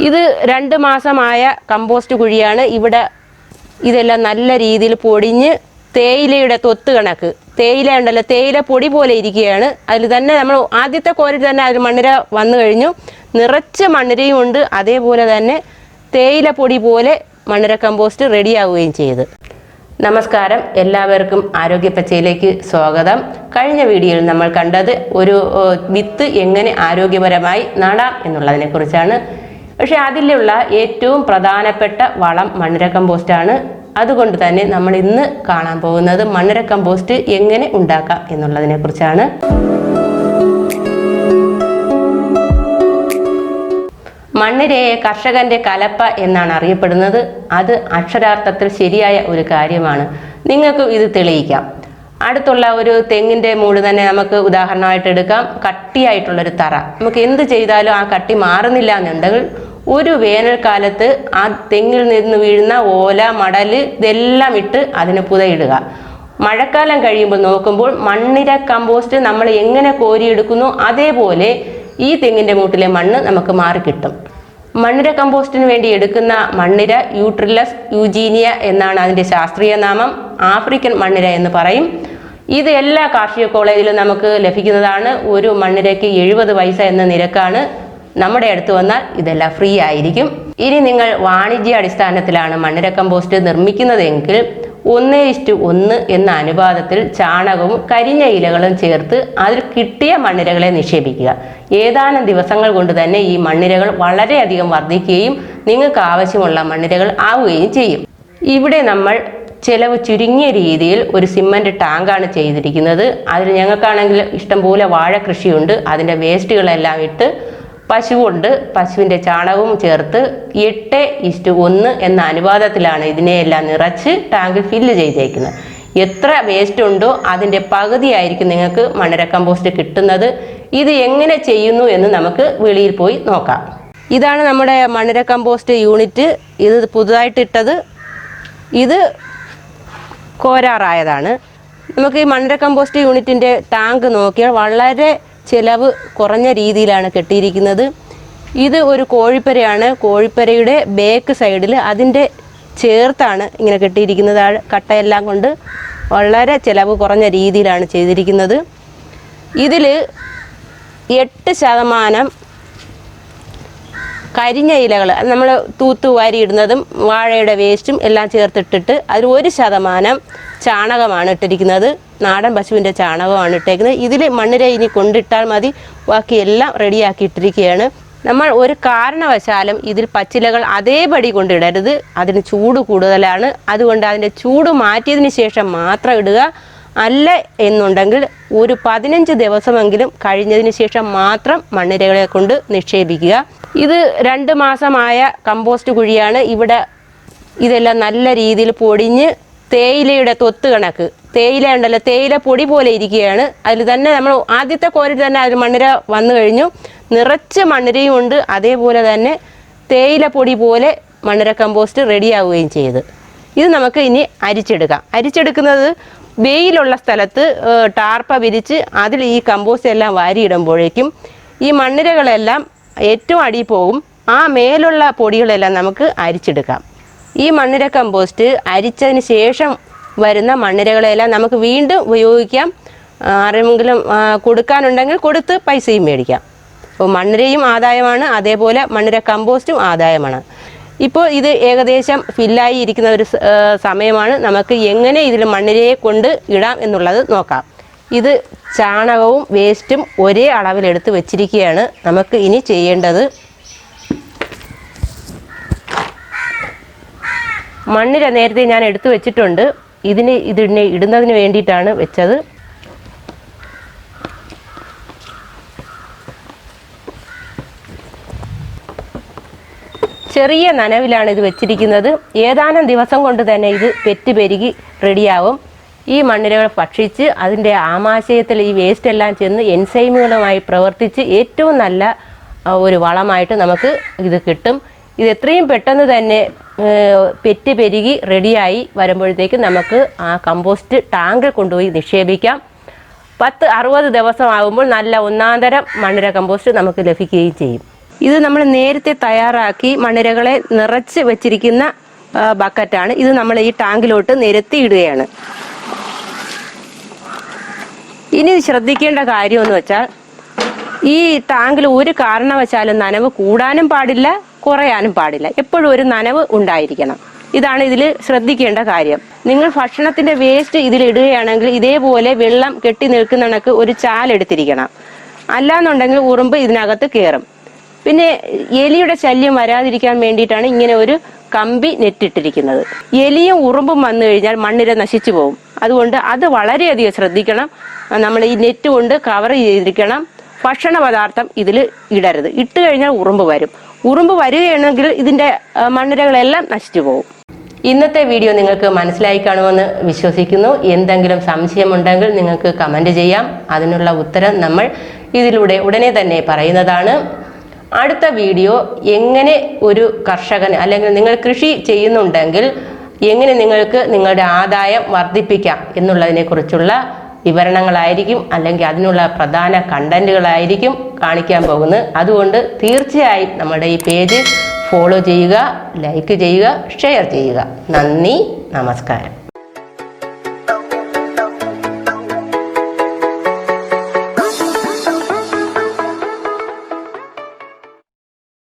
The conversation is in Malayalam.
ഇത് 2 മാസമായ കമ്പോസ്റ്റ് കുഴിയാണ്. ഇവിടെ ഇതെല്ലാം നല്ല രീതിയിൽ പൊടിഞ്ഞ് തേയിലയുടെ തൊത്ത് കണക്ക് തേയില ഉണ്ടല്ലോ, തേയില പൊടി പോലെ ഇരിക്കുകയാണ്. അതിൽ തന്നെ നമ്മൾ ആദ്യത്തെ കോരിൽ തന്നെ അതിൽ മണ്ണിര വന്നു കഴിഞ്ഞു. നിറച്ച് മണ്ണിരയും ഉണ്ട്. അതേപോലെ തന്നെ തേയില പൊടി പോലെ മണ്ണിര കമ്പോസ്റ്റ് റെഡിയാവുകയും ചെയ്ത്. നമസ്കാരം, എല്ലാവർക്കും ആരോഗ്യപ്പച്ചയിലേക്ക് സ്വാഗതം. കഴിഞ്ഞ വീഡിയോയിൽ നമ്മൾ കണ്ടത് ഒരു വിത്ത് എങ്ങനെ ആരോഗ്യപരമായി നടാം എന്നുള്ളതിനെ കുറിച്ചാണ്. പക്ഷെ അതിലുള്ള ഏറ്റവും പ്രധാനപ്പെട്ട വളം മണ്ണിര കമ്പോസ്റ്റാണ്. അതുകൊണ്ട് തന്നെ നമ്മൾ ഇന്ന് കാണാൻ പോകുന്നത് മണ്ണിര കമ്പോസ്റ്റ് എങ്ങനെ ഉണ്ടാക്കാം എന്നുള്ളതിനെ കുറിച്ചാണ്. മണ്ണിരയെ കർഷകന്റെ കലപ്പ എന്നാണ് അറിയപ്പെടുന്നത്. അത് അക്ഷരാർത്ഥത്തിൽ ശരിയായ ഒരു കാര്യമാണ്. നിങ്ങൾക്ക് ഇത് തെളിയിക്കാം. അടുത്തുള്ള ഒരു തെങ്ങിൻ്റെ മൂട് തന്നെ നമുക്ക് ഉദാഹരണമായിട്ട് എടുക്കാം. കട്ടിയായിട്ടുള്ളൊരു തറ. നമുക്ക് എന്ത് ചെയ്താലും ആ കട്ടി മാറുന്നില്ല എന്നുണ്ടെങ്കിൽ ഒരു വേനൽക്കാലത്ത് ആ തെങ്ങിൽ നിന്ന് വീഴുന്ന ഓല, മടല് ഇതെല്ലാം ഇട്ട് അതിന് പുതയിടുക. മഴക്കാലം കഴിയുമ്പോൾ നോക്കുമ്പോൾ മണ്ണിര കമ്പോസ്റ്റ് നമ്മൾ എങ്ങനെ കോരിയെടുക്കുന്നു അതേപോലെ ഈ തെങ്ങിൻ്റെ മൂട്ടിലെ മണ്ണ് നമുക്ക് മാറിക്കിട്ടും. മണ്ണിര കമ്പോസ്റ്റിന് വേണ്ടി എടുക്കുന്ന മണ്ണിര യൂട്രിലസ് യൂജീനിയ എന്നാണ് അതിൻ്റെ ശാസ്ത്രീയ നാമം. ആഫ്രിക്കൻ മണ്ണിര എന്ന് പറയും. ഇത് എല്ലാ കാർഷിക കോളേജിലും നമുക്ക് ലഭിക്കുന്നതാണ്. ഒരു മണ്ണിരയ്ക്ക് 70 പൈസ എന്ന നിരക്കാണ്. നമ്മുടെ അടുത്ത് വന്നാൽ ഇതെല്ലാം ഫ്രീ ആയിരിക്കും. ഇനി നിങ്ങൾ വാണിജ്യ അടിസ്ഥാനത്തിലാണ് മണ്ണിര കമ്പോസ്റ്റ് നിർമ്മിക്കുന്നതെങ്കിൽ 1:1 എന്ന അനുപാതത്തിൽ ചാണകവും കരിഞ്ഞ ഇലകളും ചേർത്ത് അതിൽ കിട്ടിയ മണ്ണിരകളെ നിക്ഷേപിക്കുക. ഏതാനും ദിവസങ്ങൾ കൊണ്ട് തന്നെ ഈ മണ്ണിരകൾ വളരെയധികം വർദ്ധിക്കുകയും നിങ്ങൾക്ക് ആവശ്യമുള്ള മണ്ണിരകൾ ആവുകയും ചെയ്യും. ഇവിടെ നമ്മൾ ചെലവ് ചുരുങ്ങിയ രീതിയിൽ ഒരു സിമൻറ്റ് ടാങ്കാണ് ചെയ്തിരിക്കുന്നത്. അതിൽ ഞങ്ങൾക്കാണെങ്കിൽ ഇഷ്ടംപോലെ വാഴ കൃഷിയുണ്ട്. അതിൻ്റെ വേസ്റ്റുകളെല്ലാം ഇട്ട് പശുവുണ്ട്, പശുവിൻ്റെ ചാണകവും ചേർത്ത് 8:1 എന്ന അനുപാതത്തിലാണ് ഇതിനെയെല്ലാം നിറച്ച് ടാങ്കിൽ ഫില്ല് ചെയ്തേക്കുന്നത്. എത്ര വേസ്റ്റ് ഉണ്ടോ അതിൻ്റെ പകുതിയായിരിക്കും നിങ്ങൾക്ക് മണ്ണിര കമ്പോസ്റ്റ് കിട്ടുന്നത്. ഇത് എങ്ങനെ ചെയ്യുന്നു എന്ന് നമുക്ക് വെളിയിൽ പോയി നോക്കാം. ഇതാണ് നമ്മുടെ മണ്ണിര കമ്പോസ്റ്റ് യൂണിറ്റ്. ഇത് പുതുതായിട്ടിട്ടത്. ഇത് കോരാറായതാണ്. നമുക്ക് ഈ മണ്ണിര കമ്പോസ്റ്റ് യൂണിറ്റിൻ്റെ ടാങ്ക് നോക്കിയാൽ വളരെ ചിലവ് കുറഞ്ഞ രീതിയിലാണ് കെട്ടിയിരിക്കുന്നത്. ഇത് ഒരു കോഴിപ്പരയാണ്. കോഴിപ്പരയുടെ ബാക്ക് സൈഡിൽ അതിൻ്റെ ചേർത്താണ് ഇങ്ങനെ കെട്ടിയിരിക്കുന്നത്. കട്ടയെല്ലാം കൊണ്ട് വളരെ ചിലവ് കുറഞ്ഞ രീതിയിലാണ് ചെയ്തിരിക്കുന്നത്. ഇതിൽ 8% കരിഞ്ഞ ഇലകൾ നമ്മൾ തൂത്തുവാരി ഇടുന്നതും വാഴയുടെ വേസ്റ്റും എല്ലാം ചേർത്തിട്ടിട്ട് അതിൽ 1% ചാണകമാണ് ഇട്ടിരിക്കുന്നത്. നാടൻ പശുവിൻ്റെ ചാണകമാണ് ഇട്ടേക്കുന്നത്. ഇതിൽ മണ്ണിര ഇനി കൊണ്ടിട്ടാൽ മതി. ബാക്കി എല്ലാം റെഡിയാക്കി ഇട്ടിരിക്കുകയാണ്. നമ്മൾ ഒരു കാരണവശാലും ഇതിൽ പച്ചിലകൾ അതേപടി കൊണ്ടിടരുത്. അതിന് ചൂട് കൂടുതലാണ്. അതുകൊണ്ട് അതിൻ്റെ ചൂട് മാറ്റിയതിന് ശേഷം മാത്രം ഇടുക. അല്ല എന്നുണ്ടെങ്കിൽ ഒരു 15 ദിവസമെങ്കിലും കഴിഞ്ഞതിന് ശേഷം മാത്രം മണ്ണിരകളെ കൊണ്ട് നിക്ഷേപിക്കുക. ഇത് 2 മാസമായ കമ്പോസ്റ്റ് കുഴിയാണ്. ഇവിടെ ഇതെല്ലാം നല്ല രീതിയിൽ പൊടിഞ്ഞ് തേയിലയുടെ തൊത്ത് കണക്ക് തേയില ഉണ്ടല്ലോ, തേയില പൊടി പോലെ ഇരിക്കുകയാണ്. അതിൽ തന്നെ നമ്മൾ ആദ്യത്തെ കോരിൽ തന്നെ അതിൽ മണ്ണിര വന്നു കഴിഞ്ഞു. നിറച്ച് മണ്ണിരയും ഉണ്ട്. അതേപോലെ തന്നെ തേയില പൊടി പോലെ മണ്ണിര കമ്പോസ്റ്റ് റെഡിയാവുകയും ചെയ്ത്. ഇത് നമുക്ക് ഇനി അരിച്ചെടുക്കാം. അരിച്ചെടുക്കുന്നത് വെയിലുള്ള സ്ഥലത്ത് ടാർപ്പ വിരിച്ച് അതിൽ ഈ കമ്പോസ്റ്റ് എല്ലാം വാരിയിടുമ്പോഴേക്കും ഈ മണ്ണിരകളെല്ലാം ഏറ്റവും അടിയിൽ പോകും. ആ മേലുള്ള പൊടികളെല്ലാം നമുക്ക് അരിച്ചെടുക്കാം. ഈ മണ്ണിര കമ്പോസ്റ്റ് അരിച്ചതിന് ശേഷം വരുന്ന മണ്ണിരകളെല്ലാം നമുക്ക് വീണ്ടും ഉപയോഗിക്കാം. ആരെങ്കിലും കൊടുക്കാനുണ്ടെങ്കിൽ കൊടുത്ത് പൈസയും മേടിക്കാം. അപ്പോൾ മണ്ണിരയും ആദായമാണ്, അതേപോലെ മണ്ണിര കമ്പോസ്റ്റും ആദായമാണ്. ഇപ്പോൾ ഇത് ഏകദേശം ഫില്ലായി ഇരിക്കുന്ന ഒരു സമയമാണ്. നമുക്ക് എങ്ങനെ ഇതിൽ മണ്ണിരയെ കൊണ്ട് ഇടാം എന്നുള്ളത് നോക്കാം. ഇത് ചാണകവും വേസ്റ്റും ഒരേ അളവിലെടുത്ത് വെച്ചിരിക്കുകയാണ്. നമുക്ക് ഇനി ചെയ്യേണ്ടത് മണ്ണിര നേരത്തെ ഞാൻ എടുത്തു വെച്ചിട്ടുണ്ട്. ഇതിനെ ഇടുന്നതിന് വേണ്ടിയിട്ടാണ് വെച്ചത്. ചെറിയ നനവിലാണ് ഇത് വെച്ചിരിക്കുന്നത്. ഏതാനും ദിവസം കൊണ്ട് തന്നെ ഇത് പെറ്റുപെരുകി റെഡിയാവും. ഈ മണ്ണിരകൾ ഭക്ഷിച്ച് അതിൻ്റെ ആമാശയത്തിൽ ഈ വേസ്റ്റ് എല്ലാം ചെന്ന് എൻസൈമുകളുമായി പ്രവർത്തിച്ച് ഏറ്റവും നല്ല ഒരു വളമായിട്ട് നമുക്ക് ഇത് കിട്ടും. ഇത് എത്രയും പെട്ടെന്ന് തന്നെ പെറ്റുപെരുകി റെഡിയായി വരുമ്പോഴത്തേക്ക് നമുക്ക് ആ കമ്പോസ്റ്റ് ടാങ്കിൽ കൊണ്ടുപോയി നിക്ഷേപിക്കാം. 10-60 ദിവസമാകുമ്പോൾ നല്ല ഒന്നാന്തരം മണ്ണിര കമ്പോസ്റ്റ് നമുക്ക് ലഭിക്കുകയും ചെയ്യും. ഇത് നമ്മൾ നേരത്തെ തയ്യാറാക്കി മണ്ണിരകളെ നിറച്ച് വെച്ചിരിക്കുന്ന ബക്കറ്റാണ്. ഇത് നമ്മൾ ഈ ടാങ്കിലോട്ട് നിരത്തി ഇടുകയാണ്. ഇനി ശ്രദ്ധിക്കേണ്ട കാര്യമെന്ന് വെച്ചാൽ ഈ ടാങ്കിൽ ഒരു കാരണവശാലും നനവ് കൂടാനും പാടില്ല, കുറയാനും പാടില്ല. എപ്പോഴും ഒരു നനവ് ഉണ്ടായിരിക്കണം. ഇതാണ് ഇതിൽ ശ്രദ്ധിക്കേണ്ട കാര്യം. നിങ്ങൾ ഭക്ഷണത്തിന്റെ വേസ്റ്റ് ഇതിൽ ഇടുകയാണെങ്കിൽ ഇതേപോലെ വെള്ളം കെട്ടി നിൽക്കുന്ന കണക്ക് ഒരു ചാലെടുത്തിരിക്കണം. അല്ലാന്നുണ്ടെങ്കിൽ ഉറുമ്പ് ഇതിനകത്ത് കയറും. പിന്നെ എലിയുടെ ശല്യം വരാതിരിക്കാൻ വേണ്ടിയിട്ടാണ് ഇങ്ങനെ ഒരു കമ്പി നെറ്റിട്ടിരിക്കുന്നത്. എലിയും ഉറുമ്പും വന്നു കഴിഞ്ഞാൽ മണ്ണിര നശിച്ചു പോകും. അതുകൊണ്ട് അത് വളരെയധികം ശ്രദ്ധിക്കണം. നമ്മൾ ഈ നെറ്റ് കൊണ്ട് കവർ ചെയ്തിരിക്കണം. ഭക്ഷണ പദാർത്ഥം ഇതിൽ ഇടരുത്. ഇട്ട് കഴിഞ്ഞാൽ ഉറുമ്പ് വരും. ഉറുമ്പ് വരികയാണെങ്കിൽ ഇതിന്റെ മണ്ണിരകളെല്ലാം നശിച്ചു പോകും. ഇന്നത്തെ വീഡിയോ നിങ്ങൾക്ക് മനസ്സിലായി കാണുമെന്ന് വിശ്വസിക്കുന്നു. എന്തെങ്കിലും സംശയമുണ്ടെങ്കിൽ നിങ്ങൾക്ക് കമന്റ് ചെയ്യാം. അതിനുള്ള ഉത്തരം നമ്മൾ ഇതിലൂടെ ഉടനെ തന്നെ പറയുന്നതാണ്. അടുത്ത വീഡിയോ എങ്ങനെ ഒരു കർഷകന് അല്ലെങ്കിൽ നിങ്ങൾ കൃഷി ചെയ്യുന്നുണ്ടെങ്കിൽ എങ്ങനെ നിങ്ങൾക്ക് നിങ്ങളുടെ ആദായം വർദ്ധിപ്പിക്കാം എന്നുള്ളതിനെ കുറിച്ചുള്ള വിവരണങ്ങളായിരിക്കും, അല്ലെങ്കിൽ അതിനുള്ള പ്രധാന കണ്ടന്റുകളായിരിക്കും കാണിക്കാൻ പോകുന്നത്. അതുകൊണ്ട് തീർച്ചയായും നമ്മുടെ ഈ പേജ് ഫോളോ ചെയ്യുക, ലൈക്ക് ചെയ്യുക, ഷെയർ ചെയ്യുക. നന്ദി, നമസ്കാരം.